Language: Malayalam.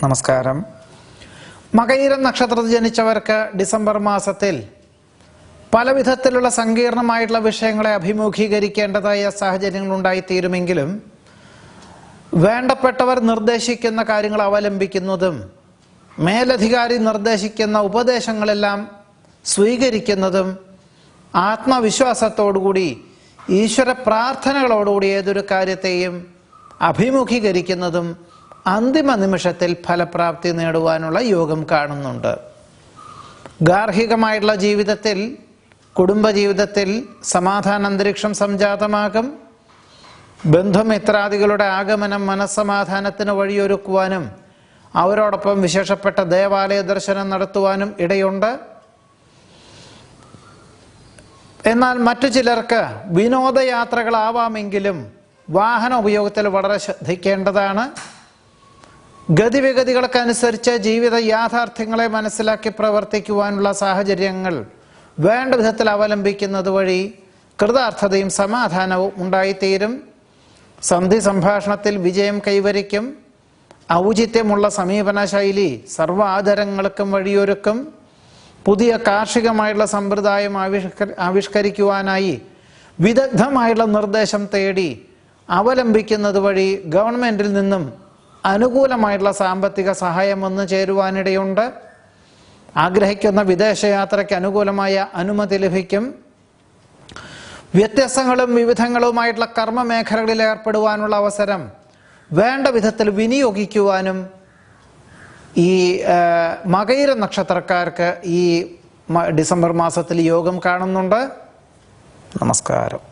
നമസ്കാരം. മകയിരം നക്ഷത്രത്തിൽ ജനിച്ചവർക്ക് ഡിസംബർ മാസത്തിൽ പല വിധത്തിലുള്ള സങ്കീർണമായിട്ടുള്ള വിഷയങ്ങളെ അഭിമുഖീകരിക്കേണ്ടതായ സാഹചര്യങ്ങൾ ഉണ്ടായിത്തീരുമെങ്കിലും വേണ്ടപ്പെട്ടവർ നിർദ്ദേശിക്കുന്ന കാര്യങ്ങൾ അവലംബിക്കുന്നതും മേലധികാരി നിർദ്ദേശിക്കുന്ന ഉപദേശങ്ങളെല്ലാം സ്വീകരിക്കുന്നതും ആത്മവിശ്വാസത്തോടുകൂടി ഈശ്വര പ്രാർത്ഥനകളോടുകൂടി ഏതൊരു കാര്യത്തെയും അഭിമുഖീകരിക്കുന്നതും അന്തിമ നിമിഷത്തിൽ ഫലപ്രാപ്തി നേടുവാനുള്ള യോഗം കാണുന്നുണ്ട്. ഗാർഹികമായിട്ടുള്ള ജീവിതത്തിൽ, കുടുംബജീവിതത്തിൽ സമാധാന അന്തരീക്ഷം സംജാതമാകും. ബന്ധുമിത്രാദികളുടെ ആഗമനം മനസ്സമാധാനത്തിന് വഴിയൊരുക്കുവാനും അവരോടൊപ്പം വിശേഷപ്പെട്ട ദേവാലയ ദർശനം നടത്തുവാനും ഇടയുണ്ട്. എന്നാൽ മറ്റു ചിലർക്ക് വിനോദയാത്രകളാവാമെങ്കിലും വാഹന ഉപയോഗത്തിൽ വളരെ ശ്രദ്ധിക്കേണ്ടതാണ്. ഗതിവിഗതികൾക്കനുസരിച്ച് ജീവിത യാഥാർത്ഥ്യങ്ങളെ മനസ്സിലാക്കി പ്രവർത്തിക്കുവാനുള്ള സാഹചര്യങ്ങൾ വേണ്ട വിധത്തിൽ അവലംബിക്കുന്നത് വഴി കൃതാർത്ഥതയും സമാധാനവും ഉണ്ടായിത്തീരും. സന്ധി സംഭാഷണത്തിൽ വിജയം കൈവരിക്കും. ഔചിത്യമുള്ള സമീപന ശൈലി സർവ്വ ആദരങ്ങൾക്കും വഴിയൊരുക്കും. പുതിയ കാർഷികമായുള്ള സമ്പ്രദായം ആവിഷ്കരിക്കുവാനായി വിദഗ്ധമായുള്ള നിർദ്ദേശം തേടി അവലംബിക്കുന്നത് വഴി ഗവൺമെൻറ്റിൽ നിന്നും അനുകൂലമായിട്ടുള്ള സാമ്പത്തിക സഹായം വന്നു ചേരുവാനിടയുണ്ട്. ആഗ്രഹിക്കുന്ന വിദേശയാത്രയ്ക്ക് അനുകൂലമായ അനുമതി ലഭിക്കും. വ്യത്യസ്തങ്ങളും വിവിധങ്ങളുമായിട്ടുള്ള കർമ്മ മേഖലകളിൽ ഏർപ്പെടുവാനുള്ള അവസരം വേണ്ട വിധത്തിൽ വിനിയോഗിക്കുവാനും ഈ മകയിര നക്ഷത്രക്കാർക്ക് ഈ ഡിസംബർ മാസത്തിൽ യോഗം കാണുന്നുണ്ട്. നമസ്കാരം.